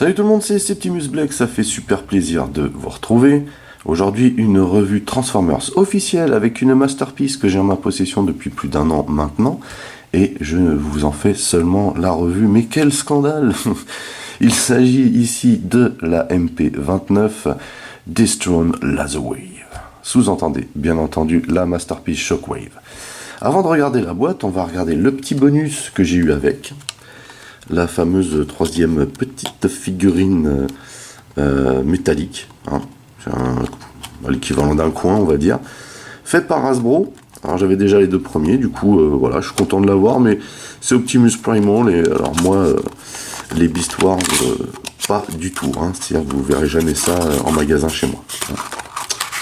Salut tout le monde, c'est Septimus Black, ça fait super plaisir de vous retrouver. Aujourd'hui, une revue Transformers officielle avec une masterpiece que j'ai en ma possession depuis plus d'1 an maintenant. Et je vous en fais seulement la revue, mais quel scandale! Il s'agit ici de la MP29 Destron Laserwave. Sous-entendez, bien entendu, la masterpiece Shockwave. Avant de regarder la boîte, on va regarder le petit bonus que j'ai eu avec. La fameuse troisième petite figurine métallique, hein. C'est l'équivalent d'un coin, on va dire, faite par Hasbro. Alors j'avais déjà les deux premiers, du coup voilà, je suis content de l'avoir, mais c'est Optimus Primal, et alors moi les Beast Wars pas du tout, hein. C'est-à-dire que vous verrez jamais ça en magasin chez moi, hein.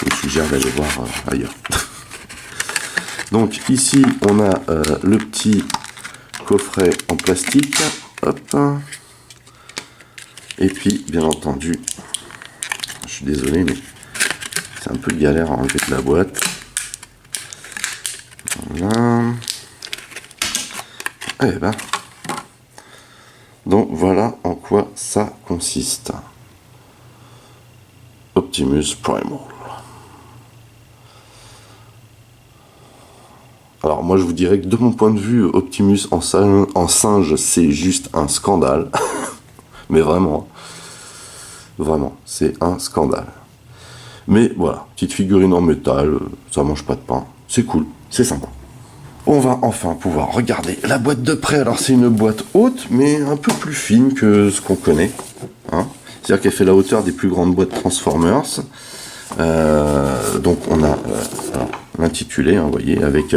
Je vous suggère d'aller voir ailleurs. Donc ici on a le petit coffret en plastique. Hop. Et puis, bien entendu, je suis désolé, mais c'est un peu galère à enlever de la boîte. Voilà. Eh ben. Donc, voilà en quoi ça consiste. Optimus Primal. Alors moi je vous dirais que de mon point de vue, Optimus en singe c'est juste un scandale. Mais vraiment, c'est un scandale. Mais voilà, petite figurine en métal, ça mange pas de pain, c'est cool, c'est sympa. On va enfin pouvoir regarder la boîte de près. Alors c'est une boîte haute, mais un peu plus fine que ce qu'on connaît, hein. C'est-à-dire qu'elle fait la hauteur des plus grandes boîtes Transformers. Donc on a l'intitulé, hein, vous voyez, avec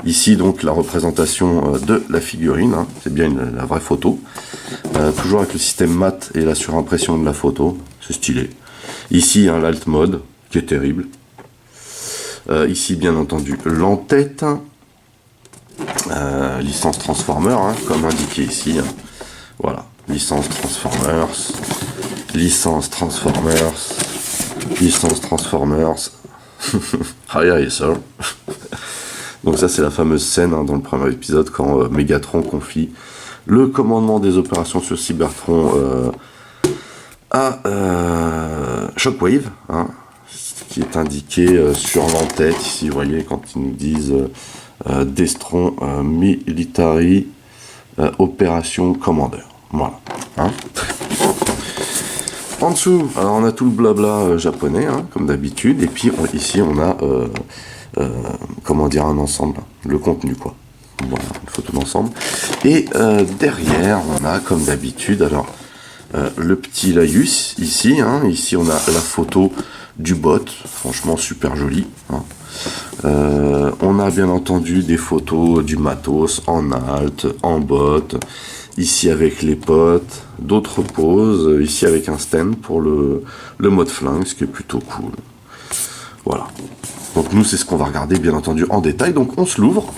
ici donc la représentation de la figurine, hein, c'est bien la vraie photo, toujours avec le système mat et la surimpression de la photo, c'est stylé. Ici hein, l'alt mode qui est terrible. Ici bien entendu l'entête, licence Transformers, hein, comme indiqué ici, hein. Voilà, licence Transformers, licence Transformers. Licence Transformers. Aye aye sir. Donc ça c'est la fameuse scène hein, dans le premier épisode quand Megatron confie le commandement des opérations sur Cybertron à Shockwave, hein, qui est indiqué sur l'entête ici, vous voyez, quand ils nous disent Destron Military Operation Commander. Voilà. Hein. En dessous, alors on a tout le blabla japonais, hein, comme d'habitude, et puis ici on a, comment dire, un ensemble, le contenu quoi. Voilà, une photo d'ensemble. Et derrière, on a, comme d'habitude, alors le petit laïus ici, hein, ici on a la photo du bot, franchement super joli, hein. On a bien entendu des photos du matos en alt, en bot. Ici avec les potes, d'autres poses, ici avec un stand pour le mode flingue, ce qui est plutôt cool. Voilà. Donc nous, c'est ce qu'on va regarder, bien entendu, en détail. Donc on se l'ouvre.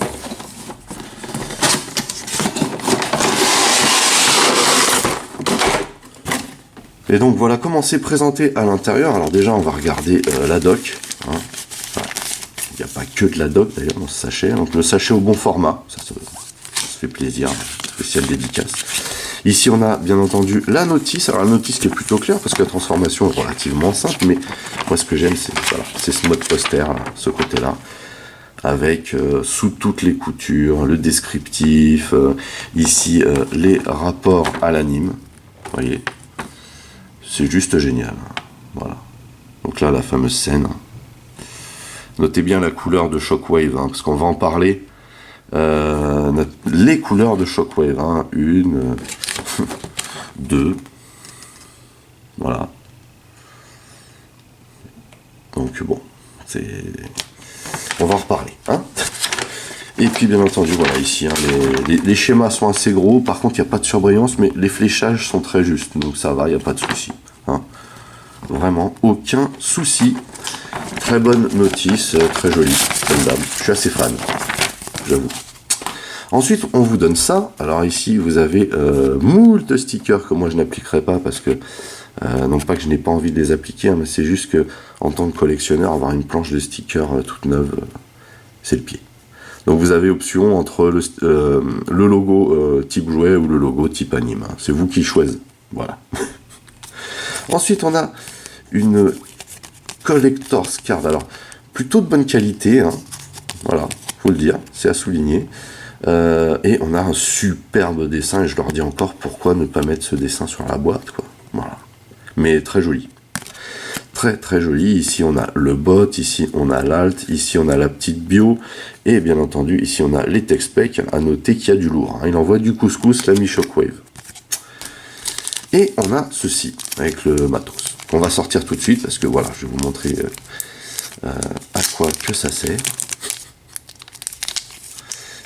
Et donc voilà comment c'est présenté à l'intérieur. Alors déjà, on va regarder la doc, hein. Enfin, il n'y a pas que de la doc, d'ailleurs, dans ce sachet. Donc le sachet au bon format, ça se fait plaisir. Spéciale dédicace. Ici on a bien entendu la notice, alors la notice qui est plutôt claire parce que la transformation est relativement simple, mais moi ce que j'aime c'est voilà, c'est ce mode poster, là, ce côté là, avec sous toutes les coutures, le descriptif, ici les rapports à l'anime, vous voyez, c'est juste génial, voilà. Donc là la fameuse scène, notez bien la couleur de Shockwave, hein, parce qu'on va en parler. Les couleurs de Shockwave, hein, une, deux, voilà. Donc bon, on va en reparler, hein. Et puis bien entendu, voilà, ici, hein, les schémas sont assez gros, par contre il n'y a pas de surbrillance, mais les fléchages sont très justes, donc ça va, il n'y a pas de souci, hein. Vraiment, aucun souci. Très bonne notice, très jolie, comme d'hab. Je suis assez fan, j'avoue. Ensuite, on vous donne ça. Alors ici, vous avez moult stickers que moi je n'appliquerai pas parce que, non pas que je n'ai pas envie de les appliquer, hein, mais c'est juste que en tant que collectionneur, avoir une planche de stickers toute neuve, c'est le pied. Donc vous avez option entre le logo type jouet ou le logo type anime, hein. C'est vous qui choisissez. Voilà. Ensuite, on a une Collector's Card. Alors, plutôt de bonne qualité, hein. Voilà, faut le dire, c'est à souligner. Et on a un superbe dessin, et je leur dis encore pourquoi ne pas mettre ce dessin sur la boîte, quoi. Voilà. Mais très joli. Très très joli. Ici on a le bot, ici on a l'alt, ici on a la petite bio, et bien entendu ici on a les text specs. À noter qu'il y a du lourd, hein. Il envoie du couscous, l'ami Shockwave. Et on a ceci avec le matos. On va sortir tout de suite parce que voilà, je vais vous montrer à quoi que ça sert.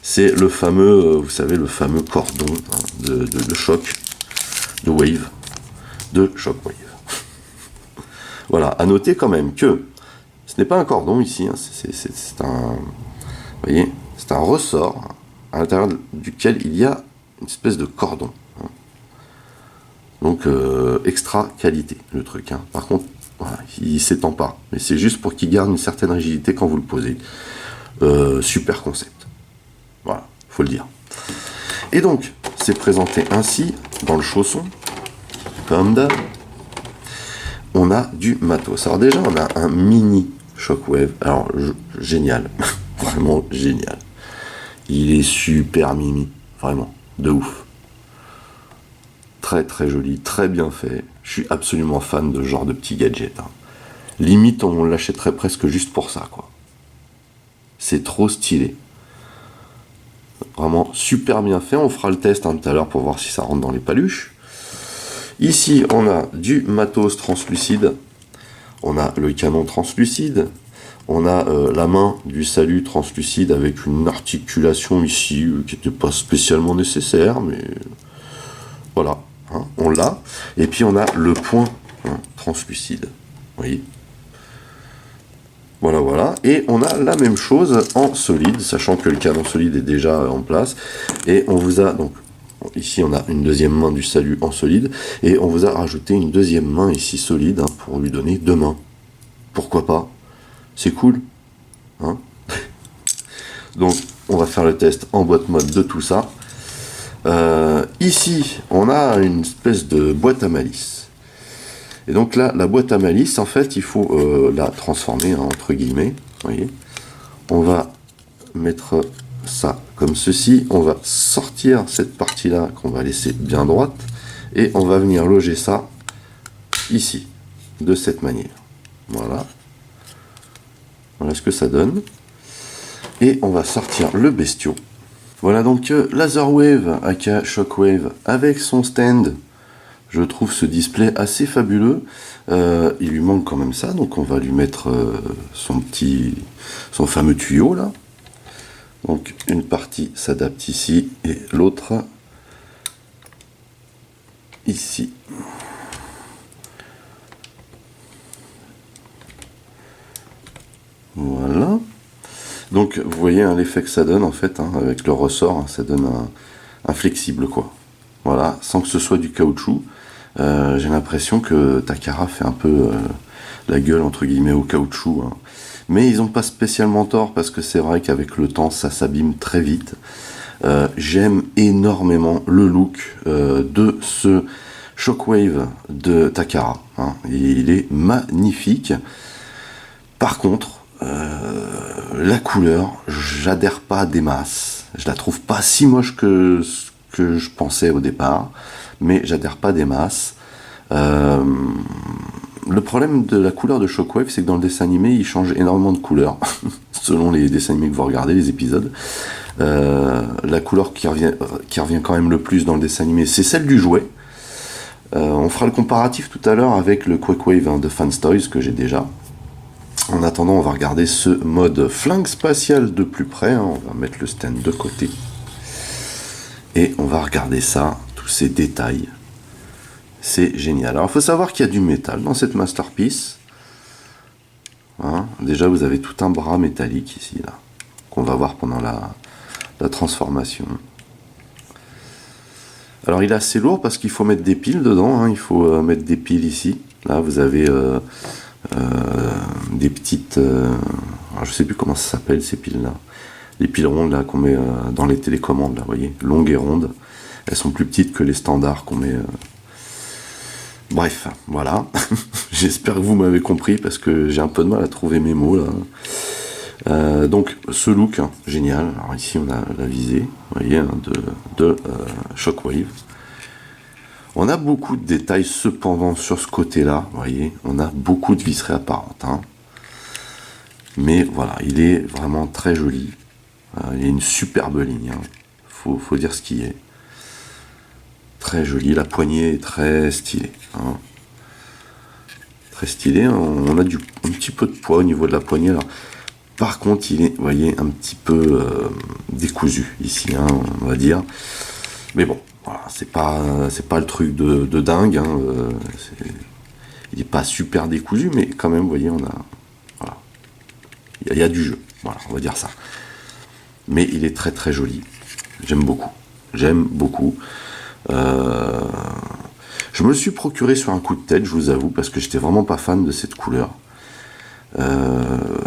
C'est le fameux, vous savez, le fameux cordon, hein, de choc, de wave, de Shockwave. Voilà, à noter quand même que ce n'est pas un cordon ici, hein, c'est un, vous voyez, c'est un ressort à l'intérieur duquel il y a une espèce de cordon. Hein. Donc extra qualité le truc. Hein. Par contre, voilà, il ne s'étend pas, mais c'est juste pour qu'il garde une certaine rigidité quand vous le posez. Super concept. Voilà, faut le dire. Et donc, c'est présenté ainsi dans le chausson, comme d'hab. On a du matos. Alors déjà, on a un mini Shockwave. Alors, génial. Vraiment génial. Il est super mimi. Vraiment, de ouf. Très très joli, très bien fait. Je suis absolument fan de ce genre de petits gadgets. Hein. Limite, on l'achèterait presque juste pour ça, quoi. C'est trop stylé. Vraiment super bien fait. On fera le test tout à l'heure pour voir si ça rentre dans les paluches. Ici, on a du matos translucide. On a le canon translucide. On a la main du salut translucide avec une articulation ici qui n'était pas spécialement nécessaire, mais voilà, hein, on l'a. Et puis on a le point, hein, translucide. Vous voyez ? Voilà, voilà. Et on a la même chose en solide, sachant que le canon solide est déjà en place. Et on vous a donc, ici on a une deuxième main du salut en solide. Et on vous a rajouté une deuxième main ici solide, hein, pour lui donner deux mains. Pourquoi pas ? C'est cool. Hein. Donc on va faire le test en boîte mode de tout ça. Ici on a une espèce de boîte à malice. Et donc là, la boîte à malice, en fait, il faut la transformer, hein, entre guillemets. Vous voyez, on va mettre ça comme ceci. On va sortir cette partie-là qu'on va laisser bien droite. Et on va venir loger ça ici, de cette manière. Voilà. Voilà ce que ça donne. Et on va sortir le bestiau. Voilà donc Laserwave aka Shockwave avec son stand. Je trouve ce display assez fabuleux. Il lui manque quand même ça, donc on va lui mettre son fameux tuyau là. Donc une partie s'adapte ici et l'autre ici. Voilà. Donc vous voyez, hein, l'effet que ça donne en fait, hein, avec le ressort, hein, ça donne un flexible quoi. Voilà, sans que ce soit du caoutchouc. J'ai l'impression que Takara fait un peu la gueule entre guillemets au caoutchouc, hein. Mais ils n'ont pas spécialement tort parce que c'est vrai qu'avec le temps ça s'abîme très vite. J'aime énormément le look de ce Shockwave de Takara, hein. Il est magnifique. Par contre, la couleur, j'adhère pas des masses. Je la trouve pas si moche que je pensais au départ, mais j'adhère pas des masses. Le problème de la couleur de Shockwave, c'est que dans le dessin animé, il change énormément de couleurs, selon les dessins animés que vous regardez, les épisodes. La couleur qui revient quand même le plus dans le dessin animé, c'est celle du jouet. On fera le comparatif tout à l'heure avec le Quakewave, hein, de Fans Toys, que j'ai déjà. En attendant, on va regarder ce mode flingue spatial de plus près, hein. On va mettre le stand de côté. Et on va regarder ça, tous ces détails. C'est génial. Alors il faut savoir qu'il y a du métal dans cette masterpiece. Hein, déjà vous avez tout un bras métallique ici, là, qu'on va voir pendant la transformation. Alors il est assez lourd parce qu'il faut mettre des piles dedans, hein. Il faut mettre des piles ici. Là vous avez des petites... alors, je sais plus comment ça s'appelle ces piles là. Les piles rondes là qu'on met dans les télécommandes, là, vous voyez, longues et rondes. Elles sont plus petites que les standards qu'on met Bref, voilà. J'espère que vous m'avez compris parce que j'ai un peu de mal à trouver mes mots là. Donc ce look, hein, génial. Alors ici on a la visée, vous voyez, hein, de Shockwave. On a beaucoup de détails cependant sur ce côté-là, vous voyez, on a beaucoup de visseries apparentes. Hein. Mais voilà, il est vraiment très joli. Il y a une superbe ligne, hein. Faut dire ce qui est. Très joli, la poignée est très stylée. Hein. Très stylé, on a un petit peu de poids au niveau de la poignée. Alors, par contre, il est, vous voyez, un petit peu décousu ici, hein, on va dire. Mais bon, voilà, c'est pas le truc de dingue. Hein, il n'est pas super décousu, mais quand même, vous voyez, on a, voilà, il y a du jeu. Voilà, on va dire ça. Mais il est très très joli. J'aime beaucoup. J'aime beaucoup. Je me le suis procuré sur un coup de tête, je vous avoue, parce que j'étais vraiment pas fan de cette couleur.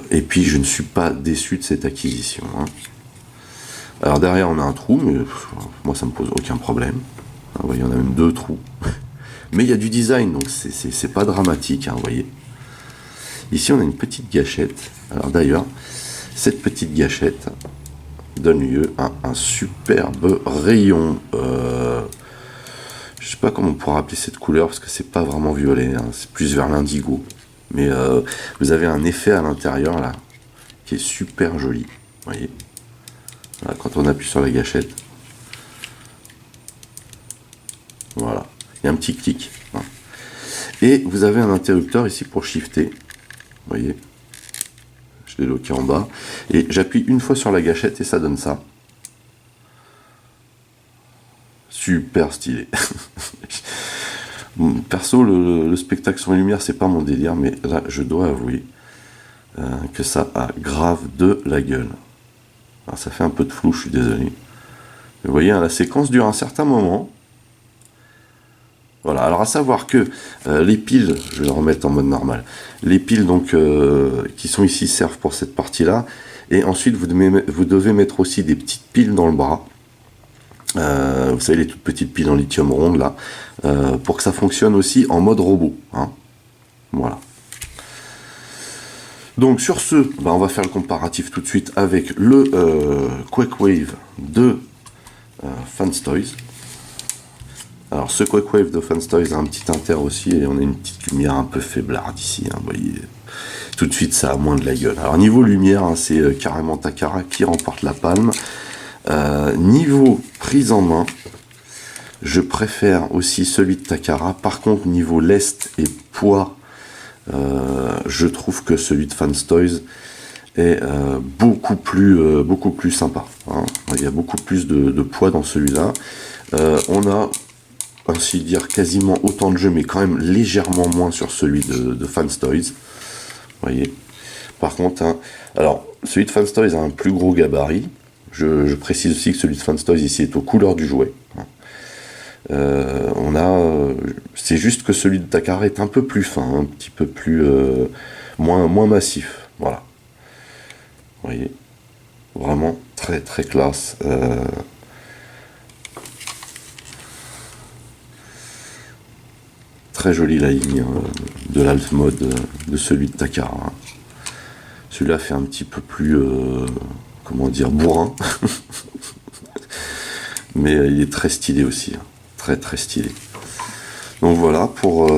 Et puis je ne suis pas déçu de cette acquisition. Hein. Alors derrière on a un trou, mais moi ça me pose aucun problème. Vous voyez, on a même 2 trous. Mais il y a du design, donc c'est pas dramatique, hein, vous voyez. Ici on a une petite gâchette. Alors d'ailleurs, cette petite gâchette donne lieu à un superbe rayon. Je sais pas comment on pourra appeler cette couleur parce que c'est pas vraiment violet, hein, c'est plus vers l'indigo. Mais vous avez un effet à l'intérieur là qui est super joli. Vous voyez, voilà, quand on appuie sur la gâchette, voilà, il y a un petit clic. Hein. Et vous avez un interrupteur ici pour shifter. Vous voyez, je l'ai loqué en bas et j'appuie une fois sur la gâchette et ça donne ça. Super stylé. Perso, le spectacle sur les lumières, c'est pas mon délire, mais là, je dois avouer que ça a grave de la gueule. Alors, ça fait un peu de flou, je suis désolé. Vous voyez, hein, la séquence dure un certain moment. Voilà, alors à savoir que les piles, je vais le remettre en mode normal, les piles donc qui sont ici servent pour cette partie-là, et ensuite vous devez mettre aussi des petites piles dans le bras. Vous savez, les toutes petites piles en lithium rondes là, pour que ça fonctionne aussi en mode robot. Hein. Voilà. Donc sur ce, bah, on va faire le comparatif tout de suite avec le Quakewave de Fanstoys. Alors ce Quakewave de Fanstoys a un petit inter aussi et on a une petite lumière un peu faiblarde ici. Hein, vous voyez, tout de suite ça a moins de la gueule. Alors niveau lumière, hein, c'est carrément Takara qui remporte la palme. Niveau prise en main, je préfère aussi celui de Takara. Par contre, niveau lest et poids, je trouve que celui de Fanstoys est beaucoup plus sympa. Hein. Il y a beaucoup plus de poids dans celui-là. On a, ainsi dire, quasiment autant de jeux, mais quand même légèrement moins sur celui de Fanstoys. Vous voyez. Par contre, hein, alors celui de Fanstoys a un plus gros gabarit. Je précise aussi que celui de Fanstoys ici est aux couleurs du jouet. C'est juste que celui de Takara est un peu plus fin, un petit peu plus moins massif. Voilà. Vous voyez, vraiment très très classe. Très jolie la ligne de l'alt mode de celui de Takara. Celui-là fait un petit peu plus comment dire, bourrin. Mais il est très stylé aussi. Hein. Très très stylé. Donc voilà pour...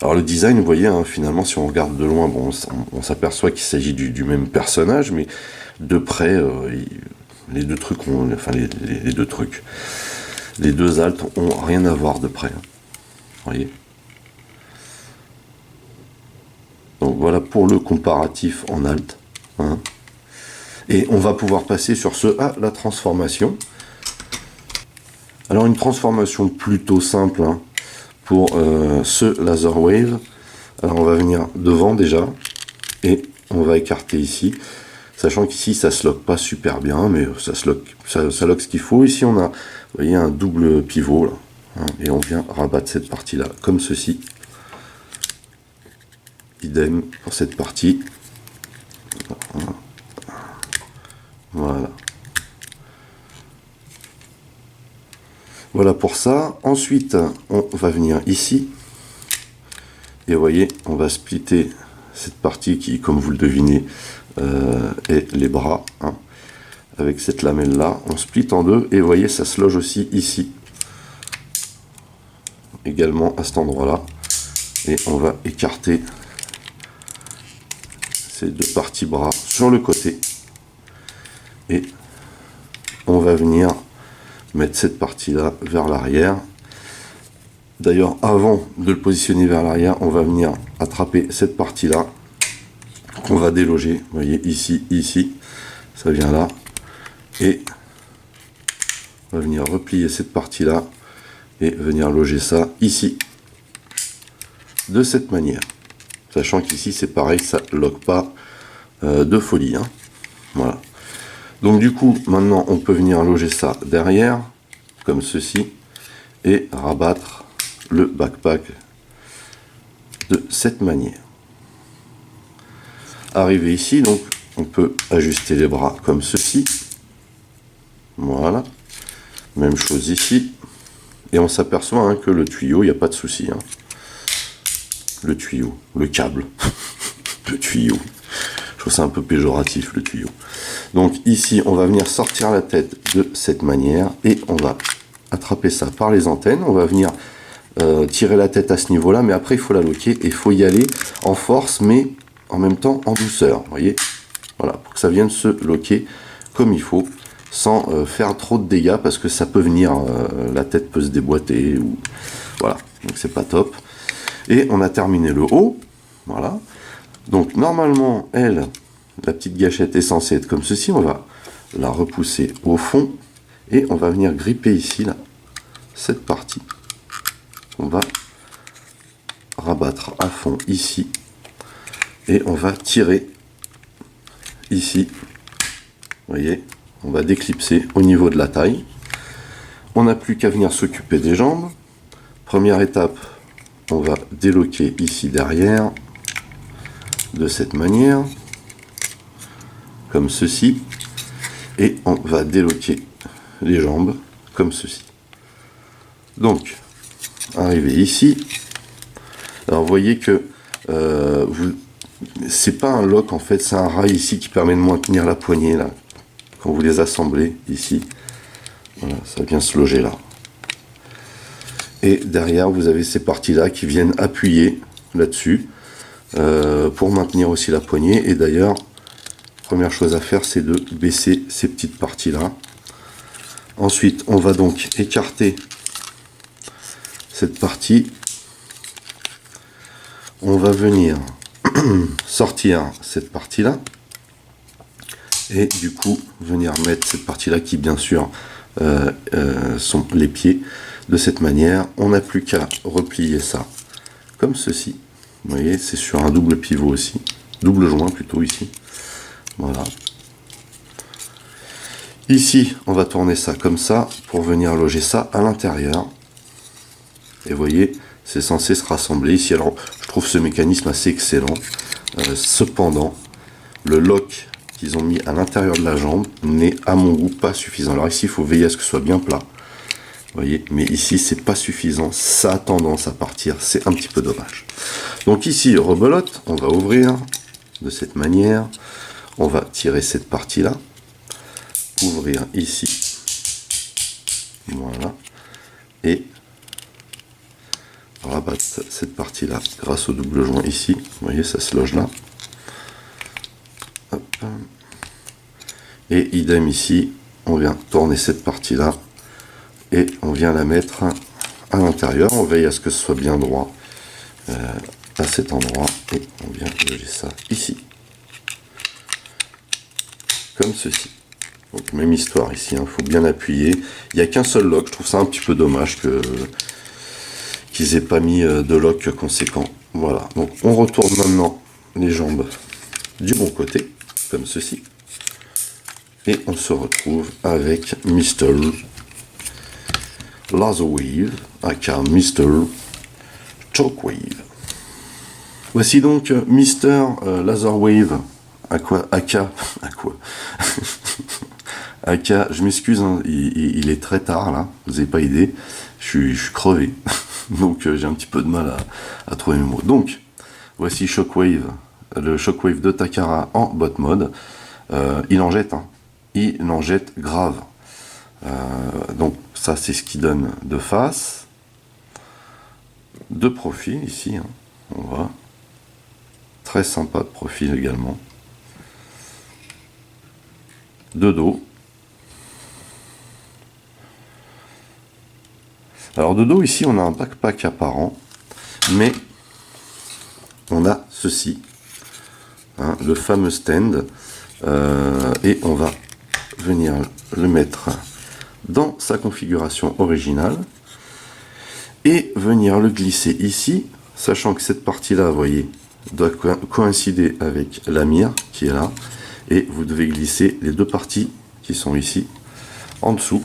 Alors le design, vous voyez, hein, finalement, si on regarde de loin, bon, on s'aperçoit qu'il s'agit du même personnage, mais de près, les deux trucs ont... Enfin, les deux trucs. Les deux altes ont rien à voir de près. Hein. Vous voyez. Donc voilà pour le comparatif en alt. Hein. Et on va pouvoir passer sur ce à la transformation. Alors une transformation plutôt simple hein, pour ce Laser Wave. Alors on va venir devant déjà et on va écarter ici. Sachant qu'ici ça se lock pas super bien, mais ça lock ce qu'il faut. Ici on a, vous voyez, un double pivot là, hein, et on vient rabattre cette partie là comme ceci. Idem pour cette partie. Voilà. Voilà pour ça. Ensuite, on va venir ici Et vous voyez, on va splitter cette partie qui, comme vous le devinez, est les bras. Hein. Avec cette lamelle là, on split en deux et vous voyez, ça se loge aussi ici. Également à cet endroit là. Et on va écarter ces deux parties bras sur le côté. Et on va venir mettre cette partie là vers l'arrière. D'ailleurs, avant de le positionner vers l'arrière, on va venir attraper cette partie là qu'on va déloger. Vous voyez, ici, ça vient là. Et on va venir replier cette partie là et venir loger ça ici. De cette manière. Sachant qu'ici, c'est pareil, ça ne loque pas de folie. Hein. Voilà. Donc du coup, maintenant, on peut venir loger ça derrière, comme ceci, et rabattre le backpack de cette manière. Arrivé ici, donc, on peut ajuster les bras comme ceci. Voilà. Même chose ici. Et on s'aperçoit hein, que le tuyau, il n'y a pas de souci. Hein. Le tuyau, le câble, le tuyau. Je trouve ça un peu péjoratif, le tuyau. Donc ici, on va venir sortir la tête de cette manière et on va attraper ça par les antennes. On va venir tirer la tête à ce niveau-là, mais après, il faut la loquer et il faut y aller en force, mais en même temps en douceur. Vous voyez, voilà, pour que ça vienne se loquer comme il faut, sans faire trop de dégâts, parce que ça peut venir, la tête peut se déboîter, ou voilà, donc c'est pas top. Et on a terminé le haut, voilà. Donc normalement, elle, la petite gâchette est censée être comme ceci. On va la repousser au fond et on va venir gripper ici, là, cette partie. On va rabattre à fond ici et on va tirer ici. Vous voyez, on va déclipser au niveau de la taille. On n'a plus qu'à venir s'occuper des jambes. Première étape, on va déloquer ici derrière de cette manière, comme ceci, et on va déloquer les jambes comme ceci. Donc, arrivé ici, alors vous voyez que c'est pas un lock en fait, c'est un rail ici qui permet de maintenir la poignée là, quand vous les assemblez ici. Voilà, ça vient se loger là. Et derrière, vous avez ces parties-là qui viennent appuyer là-dessus pour maintenir aussi la poignée. Et d'ailleurs, première chose à faire, c'est de baisser ces petites parties-là. Ensuite, on va donc écarter cette partie. On va venir sortir cette partie-là. Et du coup, venir mettre cette partie-là qui, bien sûr, sont les pieds. De cette manière, on n'a plus qu'à replier ça comme ceci. Vous voyez, c'est sur un double pivot aussi, double joint plutôt ici. Voilà. Ici, on va tourner ça comme ça pour venir loger ça à l'intérieur. Et vous voyez, c'est censé se rassembler ici. Alors, je trouve ce mécanisme assez excellent. Cependant, le lock qu'ils ont mis à l'intérieur de la jambe n'est à mon goût pas suffisant. Alors ici, il faut veiller à ce que ce soit bien plat. Vous voyez, mais ici c'est pas suffisant, ça a tendance à partir, c'est un petit peu dommage. Donc ici, rebelote, on va ouvrir de cette manière, on va tirer cette partie là, ouvrir ici, voilà, et rabattre cette partie là grâce au double joint ici. Vous voyez, ça se loge là. Hop. Et idem ici, on vient tourner cette partie là et on vient la mettre à l'intérieur. On veille à ce que ce soit bien droit à cet endroit et on vient loger ça ici comme ceci. Donc même histoire ici, il faut bien appuyer. Il n'y a qu'un seul lock, je trouve ça un petit peu dommage qu'ils aient pas mis de lock conséquent. Voilà, donc on retourne maintenant les jambes du bon côté comme ceci et on se retrouve avec Mr. Laser Wave, aka Mr. Shockwave. Voici donc Mr. Laser Wave, aka, je m'excuse, hein, il est très tard là, vous n'avez pas idée, je suis crevé. Donc j'ai un petit peu de mal à trouver mes mots. Donc, voici Shockwave, le Shockwave de Takara en bot mode. Il en jette, hein. Il en jette grave. Donc ça c'est ce qui donne de face, de profil ici, hein. On voit. Très sympa de profil également. De dos. Alors de dos ici on a un backpack apparent, mais on a ceci, hein, le fameux stand, et on va venir le mettre dans sa configuration originale et venir le glisser ici, sachant que cette partie là, vous voyez, doit coïncider avec la mire qui est là, et vous devez glisser les deux parties qui sont ici en dessous.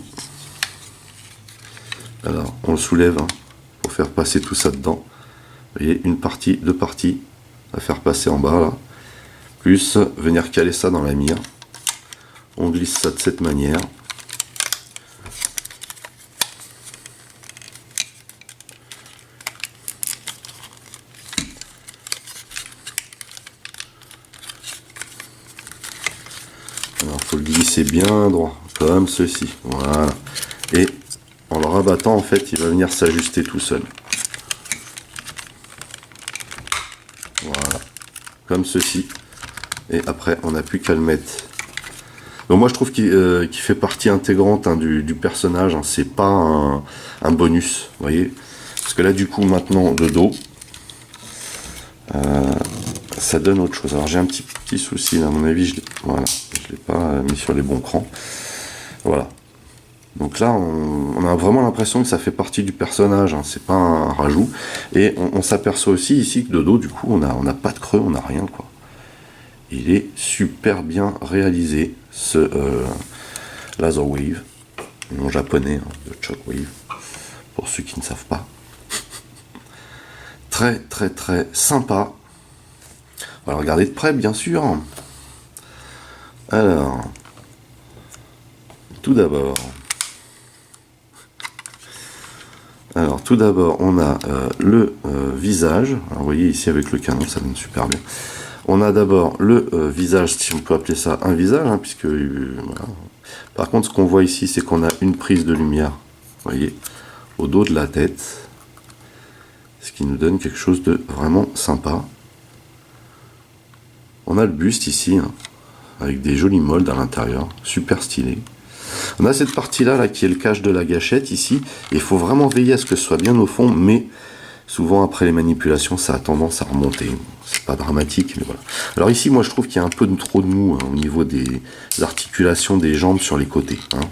Alors on le soulève, hein, pour faire passer tout ça dedans. Vous voyez, une partie, deux parties à faire passer en bas là, plus venir caler ça dans la mire. On glisse ça de cette manière. Alors il faut le glisser bien droit, comme ceci. Voilà. Et en le rabattant, en fait, il va venir s'ajuster tout seul. Voilà. Comme ceci. Et après, on n'a plus qu'à le mettre. Donc moi, je trouve qu'il fait partie intégrante, hein, du personnage. Hein. C'est pas un bonus, vous voyez. Parce que là, du coup, maintenant, de dos, ça donne autre chose. Alors j'ai un petit souci, là, à mon avis, je l'ai pas mis sur les bons crans. Voilà. Donc là, on a vraiment l'impression que ça fait partie du personnage, hein, c'est pas un rajout. Et on s'aperçoit aussi ici que de dos, du coup, on n'a pas de creux, on n'a rien, quoi. Il est super bien réalisé, ce Laser Wave, nom japonais, hein, de Shockwave, pour ceux qui ne savent pas. Très très très sympa. On va le regarder de près, bien sûr. Alors, tout d'abord, on a le visage. Alors, vous voyez ici avec le canon, ça donne super bien. On a d'abord le visage, si on peut appeler ça un visage, hein, puisque voilà. Par contre, ce qu'on voit ici, c'est qu'on a une prise de lumière, vous voyez, au dos de la tête, ce qui nous donne quelque chose de vraiment sympa. On a le buste ici, hein, avec des jolis molds à l'intérieur, super stylé. On a cette partie-là là, qui est le cache de la gâchette ici. Il faut vraiment veiller à ce que ce soit bien au fond, mais souvent après les manipulations, ça a tendance à remonter. C'est pas dramatique, mais voilà. Alors ici, moi je trouve qu'il y a un peu trop de mou, hein, au niveau des articulations des jambes sur les côtés. Hein.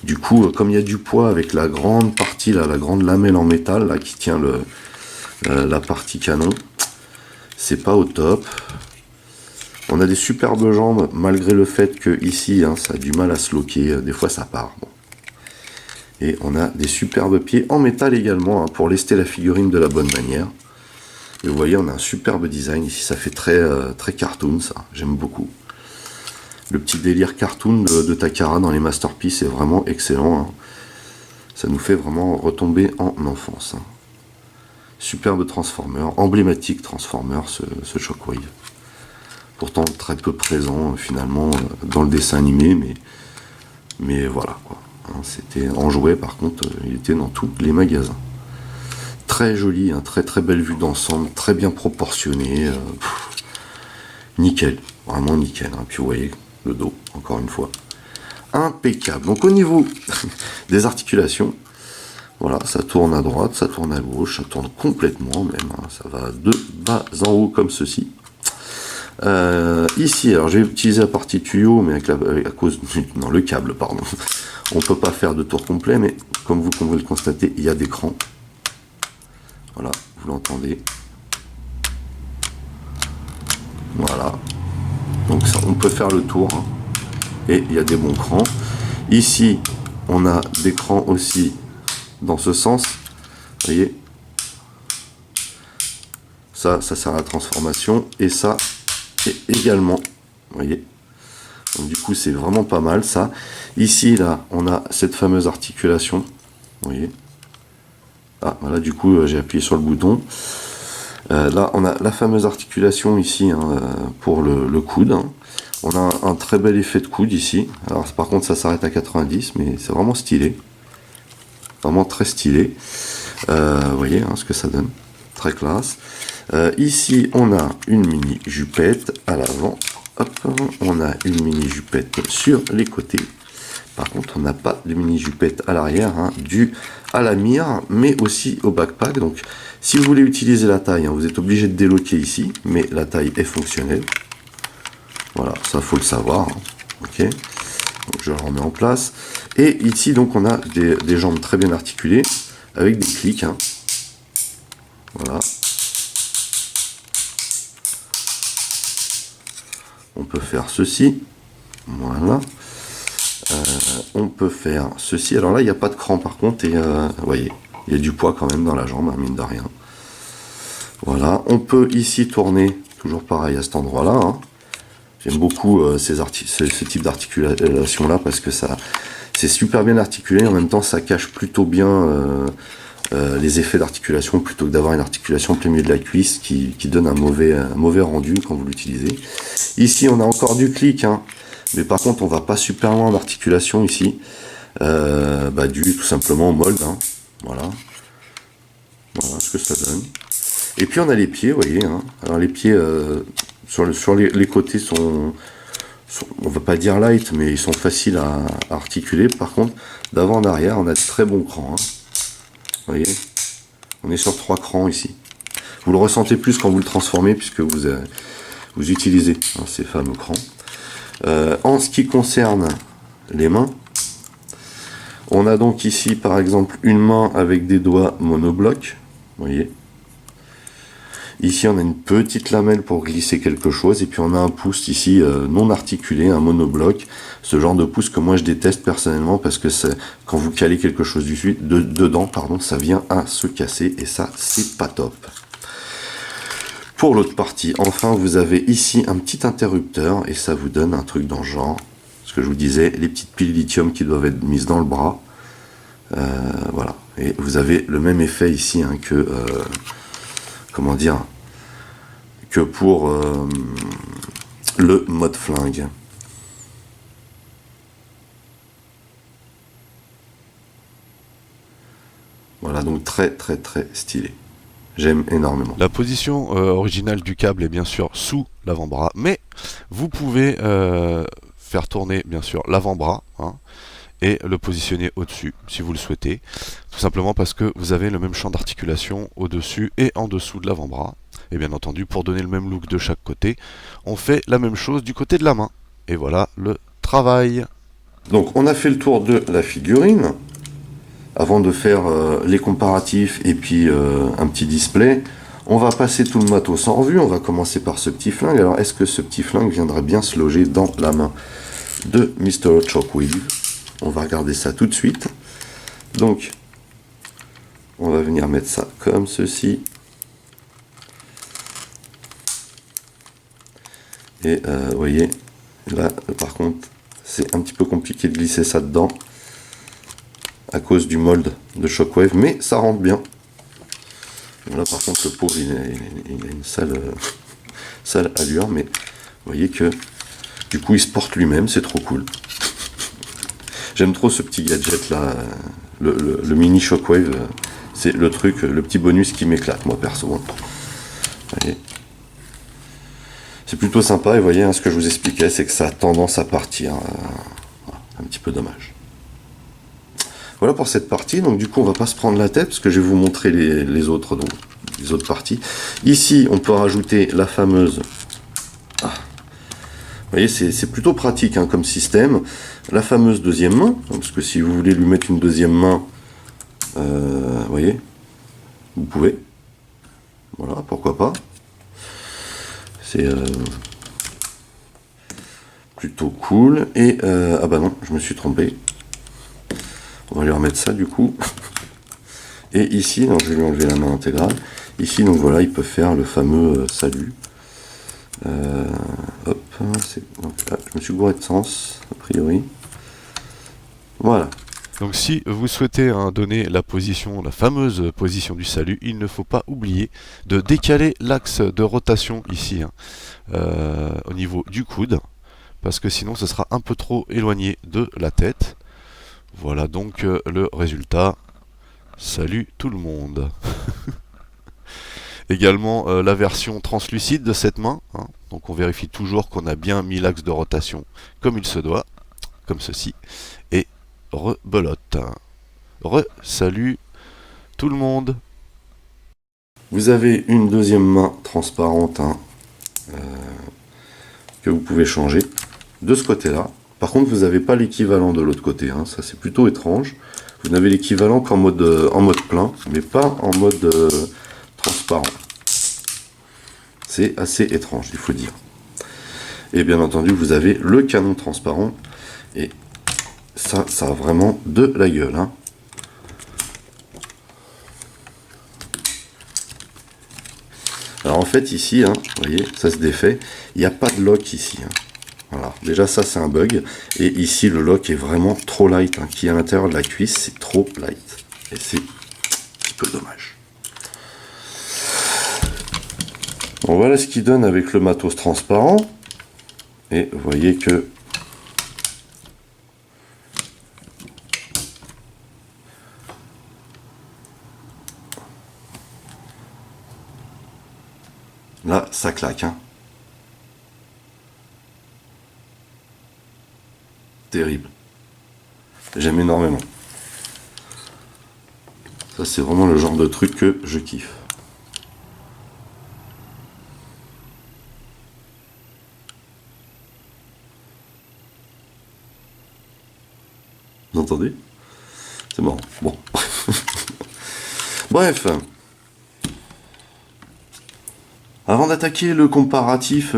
Du coup, comme il y a du poids avec la grande partie, là, la grande lamelle en métal là, qui tient la partie canon, c'est pas au top. On a des superbes jambes, malgré le fait que ici, hein, ça a du mal à se loquer, des fois ça part. Bon. Et on a des superbes pieds en métal également, hein, pour lester la figurine de la bonne manière. Et vous voyez, on a un superbe design ici, ça fait très, très cartoon, ça, j'aime beaucoup. Le petit délire cartoon de Takara dans les masterpieces est vraiment excellent. Hein. Ça nous fait vraiment retomber en enfance. Hein. Superbe Transformer, emblématique Transformer, ce Shockwave. Pourtant très peu présent finalement dans le dessin animé, mais voilà quoi. Hein, c'était en jouet, par contre il était dans tous les magasins. Très joli, hein, très très belle vue d'ensemble, très bien proportionné, nickel, vraiment nickel. Hein. Puis vous voyez le dos, encore une fois, impeccable. Donc au niveau des articulations, voilà, ça tourne à droite, ça tourne à gauche, ça tourne complètement même, hein, ça va de bas en haut comme ceci. Ici, alors j'ai utilisé la partie tuyau, mais à cause non, le câble, pardon. On peut pas faire de tour complet, mais comme vous pouvez le constater, il y a des crans. Voilà, vous l'entendez. Voilà. Donc ça, on peut faire le tour, hein. Et il y a des bons crans. Ici, on a des crans aussi dans ce sens. Vous voyez. Ça sert à la transformation, et ça. Et également, vous voyez, donc du coup c'est vraiment pas mal ça. Ici là, on a cette fameuse articulation, vous voyez, Ah, voilà, du coup, j'ai appuyé sur le bouton. Là, on a la fameuse articulation ici hein, pour le coude. Hein. On a un très bel effet de coude ici. Alors, par contre, ça s'arrête à 90, mais c'est vraiment stylé. Vraiment très stylé. Vous voyez hein, ce que ça donne. Très classe. Ici, on a une mini jupette à l'avant. Hop, on a une mini jupette sur les côtés. Par contre, on n'a pas de mini jupette à l'arrière, hein, dû à la mire, mais aussi au backpack. Donc, si vous voulez utiliser la taille, hein, vous êtes obligé de déloquer ici, mais la taille est fonctionnelle. Voilà, ça faut le savoir. Hein. Ok, donc je le remets en place. Et ici, donc, on a des jambes très bien articulées avec des clics. Hein. Voilà. On peut faire ceci. Voilà. On peut faire ceci. Alors là, il n'y a pas de cran par contre. Et vous voyez, il y a du poids quand même dans la jambe, hein, mine de rien. Voilà. On peut ici tourner, toujours pareil à cet endroit-là. Hein. J'aime beaucoup ce type d'articulation-là parce que c'est super bien articulé. En même temps, ça cache plutôt bien les effets d'articulation plutôt que d'avoir une articulation plein milieu de la cuisse qui donne un mauvais rendu quand vous l'utilisez. Ici, on a encore du clic. Hein. Mais par contre, on va pas super loin d'articulation ici, dû tout simplement au mold. Hein. Voilà ce que ça donne. Et puis on a les pieds, vous voyez. Hein. Alors les pieds sur les côtés sont, on va pas dire light, mais ils sont faciles à articuler. Par contre, d'avant en arrière, on a de très bons crans. Hein. Vous voyez, on est sur 3 crans ici. Vous le ressentez plus quand vous le transformez, puisque vous utilisez hein, ces fameux crans. En ce qui concerne les mains, on a donc ici par exemple une main avec des doigts monobloc, vous voyez. Ici on a une petite lamelle pour glisser quelque chose, et puis on a un pouce ici non articulé, un monobloc, ce genre de pouce que moi je déteste personnellement parce que quand vous calez quelque chose dedans, ça vient à se casser et ça c'est pas top. Pour l'autre partie, enfin, vous avez ici un petit interrupteur et ça vous donne un truc dans le genre. Ce que je vous disais, les petites piles lithium qui doivent être mises dans le bras. Voilà. Et vous avez le même effet ici hein, que, comment dire, que pour le mode flingue. Voilà, donc très très très stylé. J'aime énormément. La position originale du câble est bien sûr sous l'avant-bras, mais vous pouvez faire tourner bien sûr l'avant-bras hein, et le positionner au-dessus si vous le souhaitez, tout simplement parce que vous avez le même champ d'articulation au-dessus et en dessous de l'avant-bras. Et bien entendu, pour donner le même look de chaque côté, on fait la même chose du côté de la main. Et voilà le travail. Donc on a fait le tour de la figurine. Avant de faire les comparatifs et puis un petit display, on va passer tout le matos en revue. On va commencer par ce petit flingue. Alors, est-ce que ce petit flingue viendrait bien se loger dans la main de Mr. Shockwave? On va regarder ça tout de suite. Donc, on va venir mettre ça comme ceci. Et vous voyez, là, par contre, c'est un petit peu compliqué de glisser ça dedans à cause du mold de Shockwave, mais ça rentre bien. Là par contre le pauvre il a une sale allure, mais vous voyez que du coup il se porte lui-même, c'est trop cool. J'aime trop ce petit gadget là, le mini Shockwave, c'est le truc, le petit bonus qui m'éclate moi perso. Vous voyez, c'est plutôt sympa et vous voyez hein, ce que je vous expliquais, c'est que ça a tendance à partir, un petit peu dommage. Voilà pour cette partie, donc du coup on va pas se prendre la tête parce que je vais vous montrer les autres parties. Ici on peut rajouter la fameuse, vous voyez c'est plutôt pratique hein, comme système, la fameuse deuxième main, parce que si vous voulez lui mettre une deuxième main, vous voyez, vous pouvez, voilà pourquoi pas, c'est plutôt cool, et ah bah non je me suis trompé. On va lui remettre ça du coup. Et ici, donc, je vais lui enlever la main intégrale. Ici, donc voilà, il peut faire le fameux salut. Hop, donc, là, je me suis gouré de sens, a priori. Voilà. Donc si vous souhaitez donner la position, la fameuse position du salut, il ne faut pas oublier de décaler l'axe de rotation ici, au niveau du coude, parce que sinon ce sera un peu trop éloigné de la tête. Voilà donc le résultat. Salut tout le monde. Également la version translucide de cette main, donc on vérifie toujours qu'on a bien mis l'axe de rotation comme il se doit, comme ceci, et rebelote. Salut tout le monde. Vous avez une deuxième main transparente que vous pouvez changer de ce côté-là. Par contre, vous n'avez pas l'équivalent de l'autre côté, ça c'est plutôt étrange. Vous n'avez l'équivalent qu'en mode plein, mais pas en mode transparent. C'est assez étrange, il faut dire. Et bien entendu, vous avez le canon transparent, et ça a vraiment de la gueule. Alors en fait ici, vous voyez, ça se défait, il n'y a pas de lock ici. Voilà, déjà ça c'est un bug, et ici le lock est vraiment trop light, qui est à l'intérieur de la cuisse, c'est trop light, et c'est un petit peu dommage. Bon, voilà ce qu'il donne avec le matos transparent, et vous voyez que là ça claque, terrible. J'aime énormément. Ça c'est vraiment le genre de truc que je kiffe. Vous entendez? C'est marrant. Bon. Bref. Avant d'attaquer le comparatif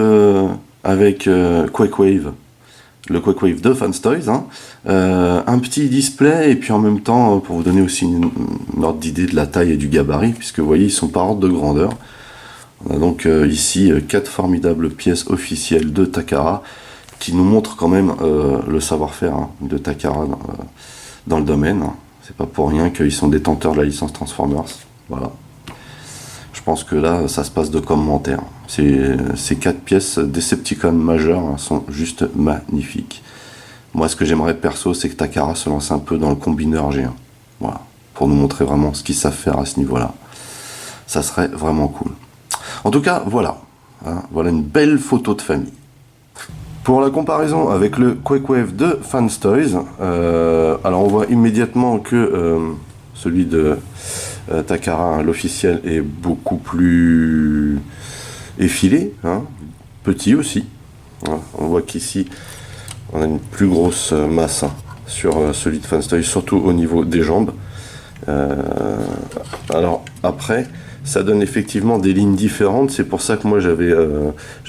avec QuakeWave, le QuakeWave de Fanstoys, un petit display, et puis en même temps, pour vous donner aussi une ordre d'idée de la taille et du gabarit, puisque vous voyez, ils sont par ordre de grandeur. On a donc ici 4 formidables pièces officielles de Takara, qui nous montrent quand même le savoir-faire de Takara dans le domaine. C'est pas pour rien qu'ils sont détenteurs de la licence Transformers. Voilà. Je pense que là, ça se passe de commentaires. Ces 4 pièces Decepticon majeures sont juste magnifiques. Moi, ce que j'aimerais perso, c'est que Takara se lance un peu dans le combineur G1. Voilà. Pour nous montrer vraiment ce qu'ils savent faire à ce niveau-là. Ça serait vraiment cool. En tout cas, voilà. Voilà une belle photo de famille. Pour la comparaison avec le QuakeWave de Fanstoys, alors on voit immédiatement que celui de Takara, l'officiel, est beaucoup plus effilé, petit aussi. On voit qu'ici on a une plus grosse masse sur celui de Fanstoys, surtout au niveau des jambes. Alors après, ça donne effectivement des lignes différentes. C'est pour ça que moi je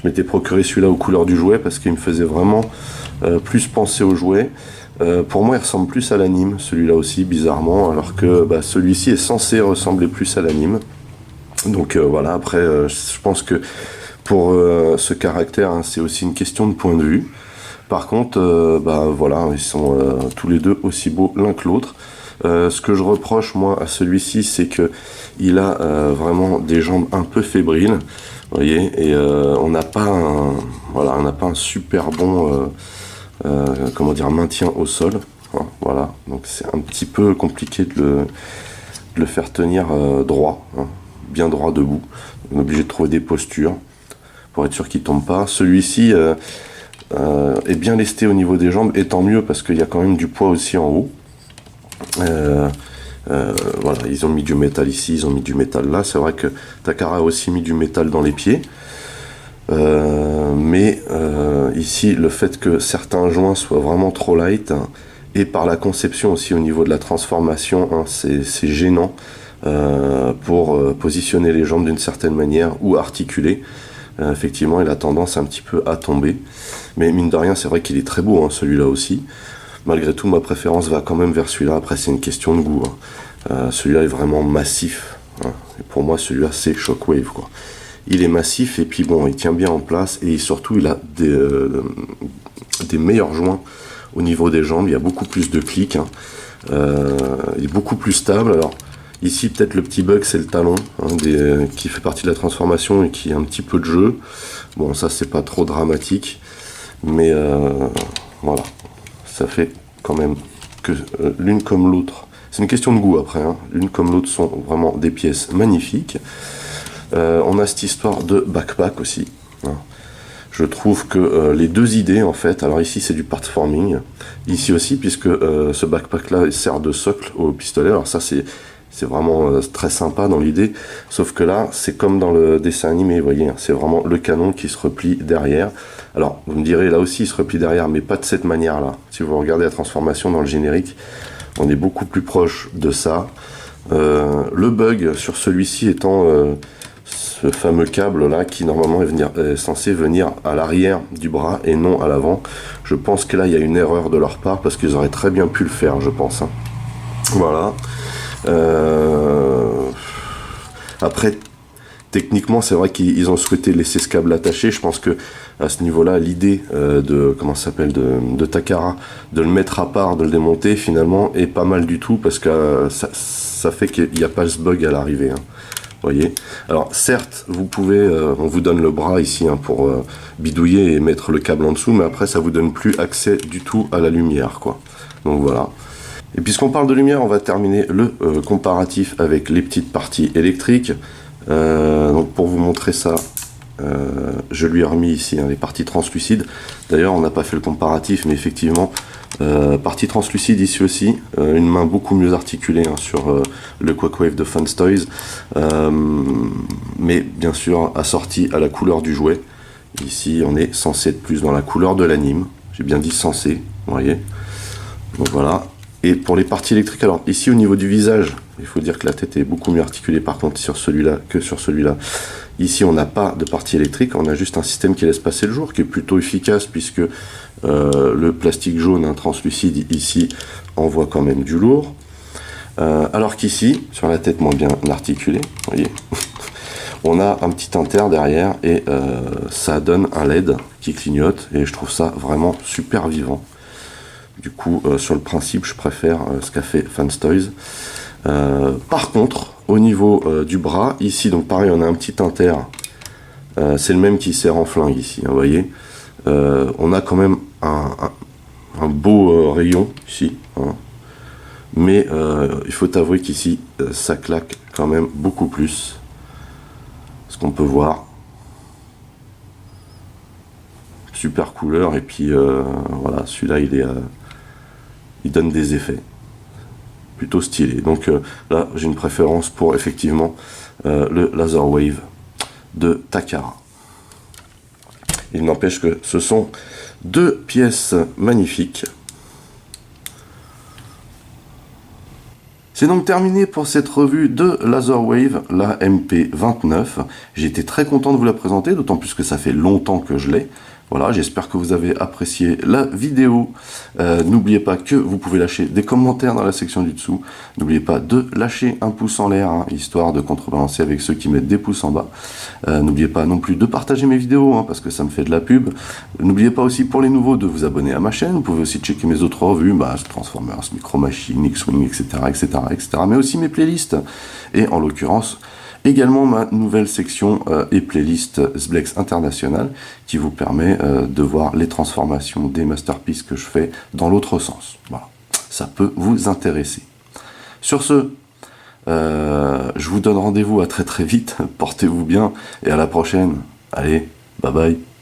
m'étais procuré celui-là aux couleurs du jouet, parce qu'il me faisait vraiment plus penser au jouet. Pour moi, il ressemble plus à l'anime, celui-là aussi, bizarrement, alors que celui-ci est censé ressembler plus à l'anime. Donc voilà, après, je pense que pour ce caractère, c'est aussi une question de point de vue. Par contre, voilà, ils sont tous les deux aussi beaux l'un que l'autre. Ce que je reproche moi à celui-ci, c'est que il a vraiment des jambes un peu fébriles, vous voyez, et on n'a pas un super bon maintien au sol. Voilà, donc c'est un petit peu compliqué de le faire tenir droit, bien droit debout. On est obligé de trouver des postures pour être sûr qu'il tombe pas. Celui-ci est bien lesté au niveau des jambes, et tant mieux, parce qu'il y a quand même du poids aussi en haut. Voilà, ils ont mis du métal ici, ils ont mis du métal là. C'est vrai que Takara a aussi mis du métal dans les pieds, mais ici le fait que certains joints soient vraiment trop light, et par la conception aussi au niveau de la transformation, c'est gênant pour positionner les jambes d'une certaine manière ou articuler. Effectivement, il a tendance un petit peu à tomber, mais mine de rien, c'est vrai qu'il est très beau, celui-là aussi. Malgré tout, ma préférence va quand même vers celui-là. Après, c'est une question de goût. Celui-là est vraiment massif. Et pour moi, celui-là, c'est Shockwave, quoi. Il est massif, et puis bon, il tient bien en place, et surtout, il a des meilleurs joints au niveau des jambes. Il y a beaucoup plus de clics. Il est beaucoup plus stable. Alors ici peut-être le petit bug c'est le talon hein, qui fait partie de la transformation et qui a un petit peu de jeu. Bon ça c'est pas trop dramatique, mais voilà, ça fait quand même que l'une comme l'autre, c'est une question de goût après, hein, l'une comme l'autre sont vraiment des pièces magnifiques. On a cette histoire de backpack aussi, hein. Je trouve que les deux idées en fait, alors ici c'est du partforming, ici aussi puisque ce backpack là sert de socle au pistolet, alors ça c'est vraiment très sympa dans l'idée, sauf que là c'est comme dans le dessin animé, vous voyez, hein, c'est vraiment le canon qui se replie derrière. Alors vous me direz là aussi il se replie derrière, mais pas de cette manière là. Si vous regardez la transformation dans le générique, on est beaucoup plus proche de ça. Le bug sur celui-ci étant ce fameux câble là qui normalement est censé venir à l'arrière du bras et non à l'avant. Je pense que là il y a une erreur de leur part parce qu'ils auraient très bien pu le faire, je pense, hein. Voilà. Après techniquement c'est vrai qu'ils ont souhaité laisser ce câble attaché. Je pense que à ce niveau là l'idée de comment ça s'appelle de Takara de le mettre à part, de le démonter finalement est pas mal du tout parce que ça fait qu'il n'y a pas ce bug à l'arrivée, hein. Voyez. Alors certes, vous pouvez, on vous donne le bras ici hein, pour bidouiller et mettre le câble en dessous, mais après ça vous donne plus accès du tout à la lumière, quoi. Donc voilà. Et puisqu'on parle de lumière, on va terminer le comparatif avec les petites parties électriques. Donc pour vous montrer ça, je lui ai remis ici hein, les parties translucides. D'ailleurs, on n'a pas fait le comparatif, mais effectivement. Partie translucide ici aussi, une main beaucoup mieux articulée hein, sur le Quackwave de Fun Toys, mais bien sûr assorti à la couleur du jouet. Ici on est censé être plus dans la couleur de l'anime, j'ai bien dit censé, vous voyez. Donc voilà. Et pour les parties électriques, alors ici au niveau du visage, il faut dire que la tête est beaucoup mieux articulée par contre sur celui-là que sur celui-là. Ici on n'a pas de partie électrique, on a juste un système qui laisse passer le jour, qui est plutôt efficace puisque le plastique jaune hein, translucide ici envoie quand même du lourd. Alors qu'ici, sur la tête moins bien articulée, vous voyez, on a un petit inter derrière et ça donne un LED qui clignote et je trouve ça vraiment super vivant. Du coup, sur le principe, je préfère ce qu'a fait Fun Toys. Par contre, au niveau du bras, ici, donc pareil, on a un petit inter. C'est le même qui sert en flingue ici, hein, vous voyez. On a quand même un beau rayon ici, hein. Mais il faut avouer qu'ici, ça claque quand même beaucoup plus. Ce qu'on peut voir. Super couleur, et puis voilà, celui-là, il donne des effets plutôt stylés. Donc là, j'ai une préférence pour effectivement le Laser Wave de Takara. Il n'empêche que ce sont deux pièces magnifiques. C'est donc terminé pour cette revue de Laser Wave, la MP29. J'ai été très content de vous la présenter, d'autant plus que ça fait longtemps que je l'ai. Voilà, j'espère que vous avez apprécié la vidéo. N'oubliez pas que vous pouvez lâcher des commentaires dans la section du dessous. N'oubliez pas de lâcher un pouce en l'air, hein, histoire de contrebalancer avec ceux qui mettent des pouces en bas. N'oubliez pas non plus de partager mes vidéos, hein, parce que ça me fait de la pub. N'oubliez pas aussi pour les nouveaux de vous abonner à ma chaîne. Vous pouvez aussi checker mes autres revues, Transformers, Micro Machines, X-Wing, etc., etc., etc. Mais aussi mes playlists. Et en l'occurrence, également ma nouvelle section et playlist Sblex International qui vous permet de voir les transformations des masterpieces que je fais dans l'autre sens. Voilà, ça peut vous intéresser. Sur ce, je vous donne rendez-vous à très très vite. Portez-vous bien et à la prochaine. Allez, bye bye.